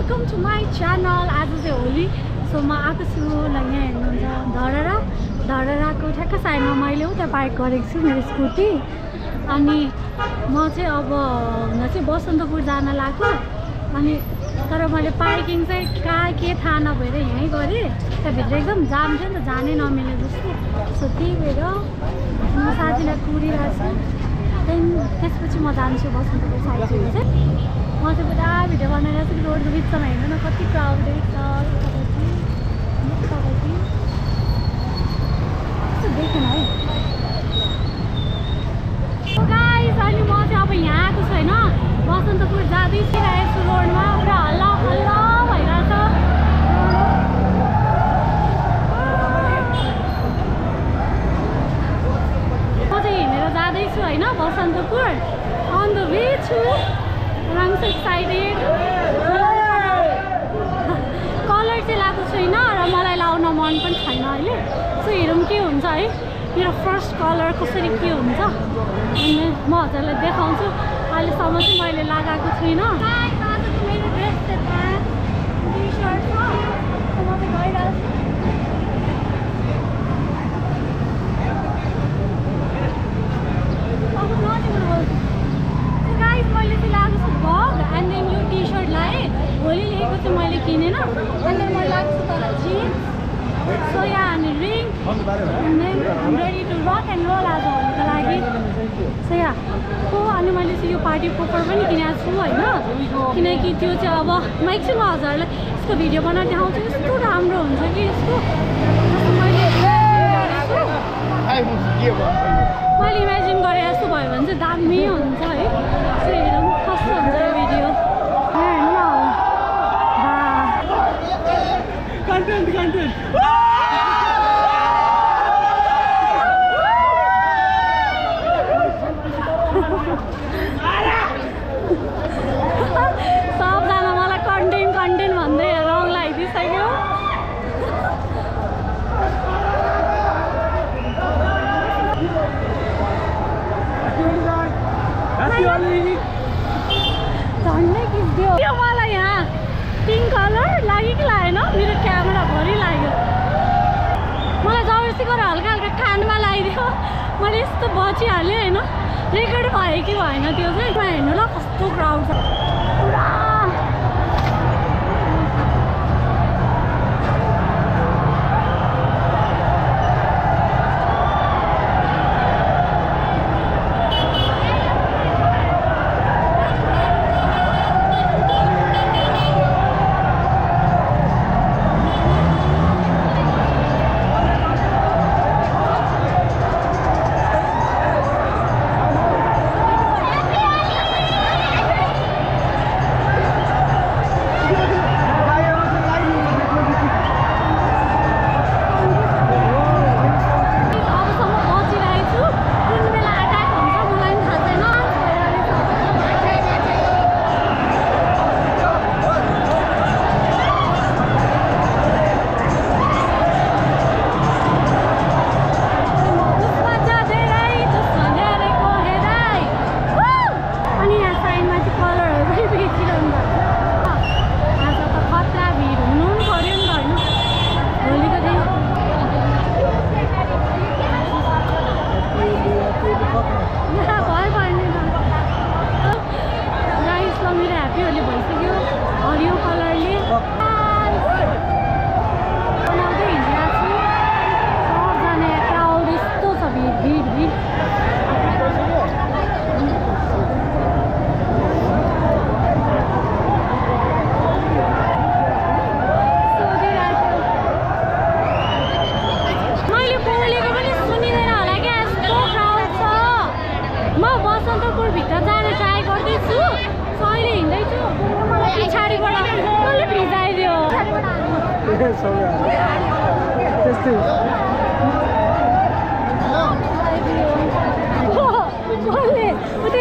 Welcome to my channel. आज चाहिँ Holi, so म आएको छु यहाँ हेर्नुहुन्छ धरहराको ठ्याक्क साइडमा मैले त्यहाँ पार्क गरेको छु मेरो स्कुटी। अनि म चाहिँ अब हुन चाहिँ बसन्तपुर जान लाग्यो, अनि तर मैले पार्किङ चाहिँ कहाँ के थाहा नभएर यहीँ गरेँ। त्यहाँभित्र एकदम जाम थियो नि त, जानै नमिले जस्तो। सो त्यही भएर म साथीलाई कुरिरहेको छु, त्यसपछि म जान्छु बसन्तपुर साइडतिर चाहिँ। म चाहिँ पुरा भिडियो बनाइरहेको छु, रोडको बिचमा हेर्नु न कति क्राउडेड छ। यस्तो देखेन है गाइस। अनि म चाहिँ अब यहाँ आएको छु होइन, बसन्तपुर जाँदैछु रोडमा, पुरा हल्ला हल्ला भइरहेछ। म चाहिँ हिँडेर जाँदैछु होइन बसन्तपुर, अन द वे छु। I'm so excited. कलर चाहिँ लगाएको छुइनँ र मलाई लाउन मन पनि छैन अहिले। सो हेरौँ के हुन्छ है, मेरो फर्स्ट कलर कसरी के हुन्छ, अनि म हजुरलाई देखाउँछु। अहिलेसम्म चाहिँ मैले लगाएको छुइनँ। आजको मेरो ड्रेस चाहिँ टी सर्ट छ, म चाहिँ गइरहेको छु। मैले चाहिँ लगाएको छु बग, एन्ड देन यो टी सर्ट लगाएँ। होली लेखेको चाहिँ मैले किनेन, एन्ड देन मैले लगाएको छु तल जिन्स, सोया अनि ring, and then ready to rock and roll आज होलीको लागि। सोया हो, अनि मैले चाहिँ यो पार्टी पोपर पनि किनेको छु होइन, किनकि त्यो चाहिँ अब म एकछिनमा हजुरहरूलाई यसको भिडियो बनाएर देखाउँछु। यस्तो राम्रो हुन्छ कि यसको, मैले इमेजिन गरेँ जस्तो भयो भने चाहिँ दामी हुन्छ है। सो हेरौँ कस्तो हुन्छ यो भिडियो। हेर्नु न सबजना मलाई कन्टेन्ट भन्दै रङ लगाइदिइसक्यो। झन्डै खिच्दियो त्यो मलाई। यहाँ पिङ्क कलर लाग्यो कि लागेन, मेरो क्यामेराभरि लाग्यो। मलाई जबरजस्ती गरेर हल्का हल्का कानमा लगाइदियो, मैले यस्तो बचिहालेँ होइन। रेकर्ड भयो कि भएन त्यो चाहिँ हेर्नु ल कस्तो क्राउड छ पुरा।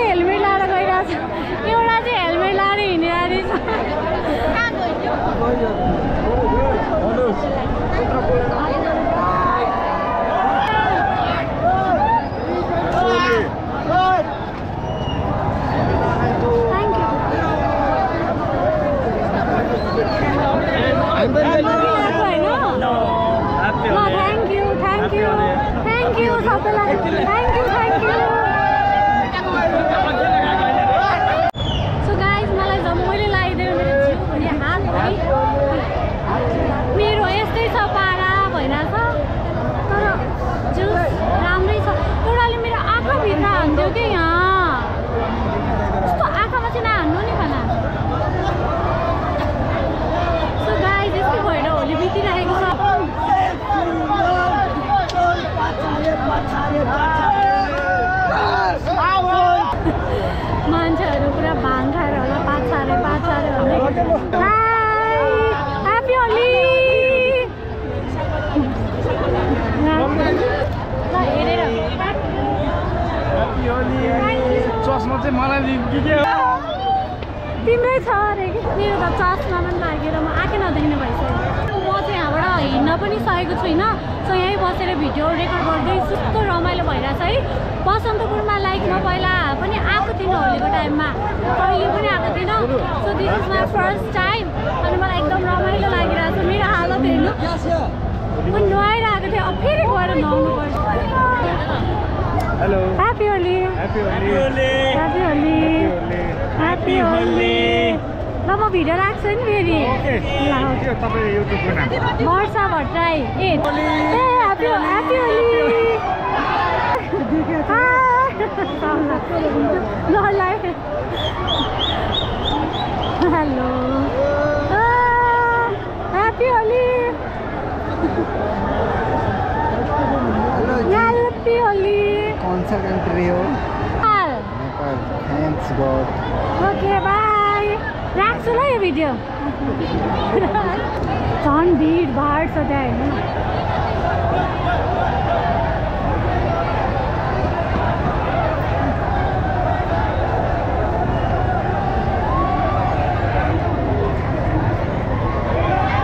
हेलमेट लाएर गइरहेको छ, एउटा चाहिँ हेलमेट लाएर हिँडिरहेको छ। सबैलाई थ्याङ्क यू सो गाइज मलाई जब मैले लगाइदियो मेरो जिउ भने हातभरि मेरो यस्तै छ पारा भइरहेछ तर जुस राम्रै छ एउटाले मेरो आँखाभित्र हान्थ्यो कि यहाँ यस्तो आँखामा चाहिँ नहान्नु नि खाना सो गाइज यस्तै भएर होली बितिरहेको छ मान्छेहरू पुरा भाङ खाएर होला पाँच सारे भन्दै ह्याप्पी होली हेरेर चस्मा चाहिँ मलाई तिम्रै छ अरे कि मेरो त चस्मा पनि लागेर म आँखै नदेख्ने भइसक्यो म चाहिँ यहाँबाट हिँड्न पनि सकेको छुइनँ सो यहीँ बसेर भिडियो रेकर्ड गर्दै कस्तो रमाइलो भइरहेछ है बसन्तपुरमा लाइक म पहिला पनि आएको थिइनँ होलीको टाइममा कहिले पनि आएको थिइनँ so this is my first time अनि मलाई एकदम रमाइलो लागिरहेको छ मेरो हालत हेर्नु म नुहाइरहेको थिएँ अब फेरि गएर नुहाउनु पर्छ hello happy Holi happy Holi happy Holi happy Holi ल म भिडियो राख्छु नि फेरि तपाईँ युट्युबको नाम वर्षा भट्टराई ए happy Holi hello happy Holi happy Holi कौन सा कंट्री हो Nepal thanks God okay bye राख्छु ल यो भिडियो झन् भिडभाड छ त्यहाँ हेर्नु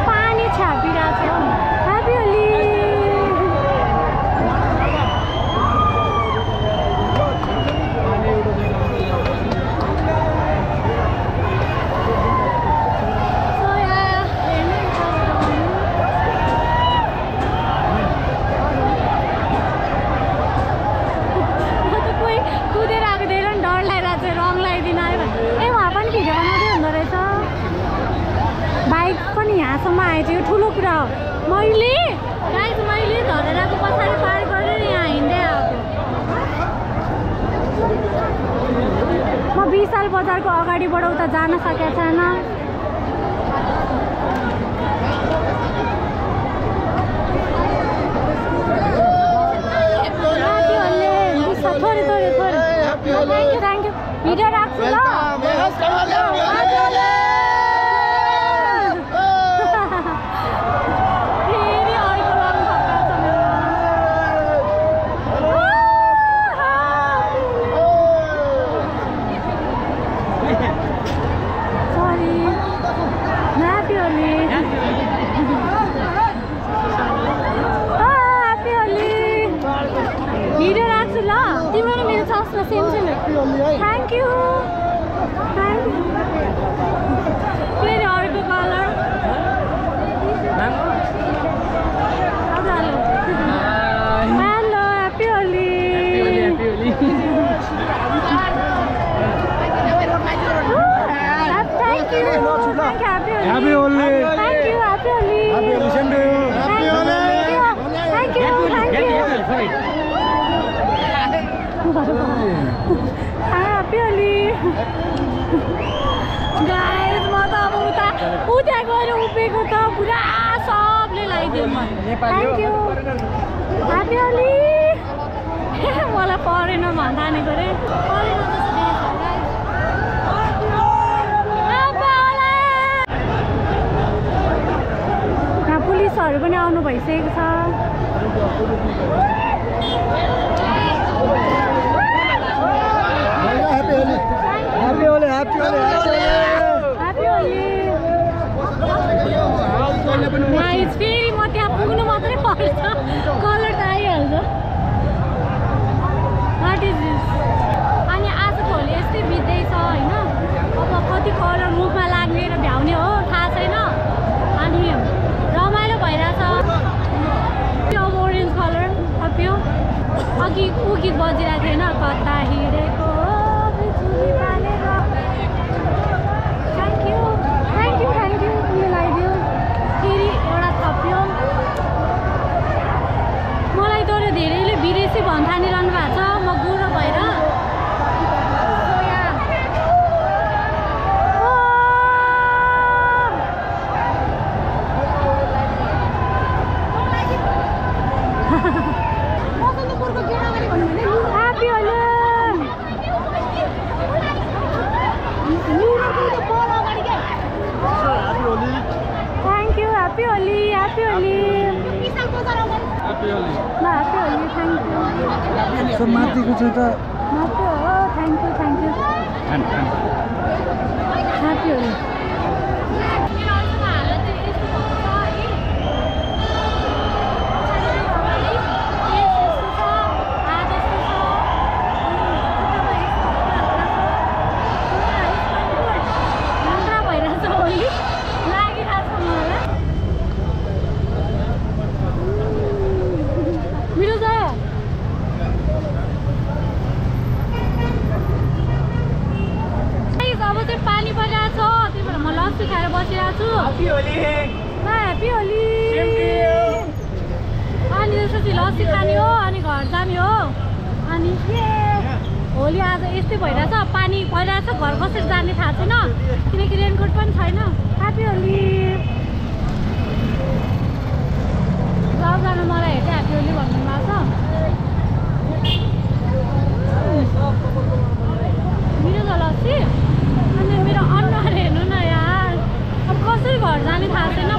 पानी छापिरहेको छ ह्याप्पी होली बाइक पनि यहाँसम्म आएछ यो ठुलो कुरा हो मैले धरेराको पछाडि पार गरेर यहाँ हिँड्दै आएको म विशाल बजारको अगाडिबाट उता जान सकेको छैन थोरै थ्याङ्क यू भिडियो राख्छु ल भिडियो राख्छु ल तिम्रो र मेरो चस्मा सेम छैन थ्याङ्क यू फेरि अर्को colour hello happy Holi thank you Happy Holi. Thank you, Happy Holi. Happy Holi, same to you. Happy Holi. Thank you, thank you. Happy Holi. Guys, म त अब उता गएर उभिएको त पुरा सबले लगाइदियो म थ्याङ्क यू ह्याप्पी होली मलाई परेन भन्दा नि गरे परेन पुलिसहरू पनि आउनु भइसकेको छ Happy Holi, Happy Holi, Happy Holi. Guys, फेरि म त्यहाँ पुग्नु मात्रै पर्छ कलर त आइहाल्छ वाट इज दिस अनि आजको होली यस्तै बित्दैछ होइन अब कति कलर मुखमा लाग्ने र भ्याउने हो थाहा छैन अनि ह्याप्पी होली ह्याप्पी होली ल happy Holi thank you so माथिको चाहिँ त माथि हो थ्याङ्क यू ह्याप्पी होली पानी परिरहेको छ त्यही भएर म लस्सी खाएर बसिरहेको छु ह्याप्पी होली अनि त्यसपछि लस्सी खाने हो अनि घर जाने हो अनि होली आज यस्तै भइरहेछ पानी परिरहेछ घर कसरी जाने थाहा छैन किनकि रेनकोट पनि छैन ह्याप्पी होली सबजना मलाई हेर्छ ह्याप्पी होली भन्नु भएको छ मिठो छ लस्सी अनि मेरो अनुहार हेर्नु न यार अब कसरी घर जाने थाहा छैन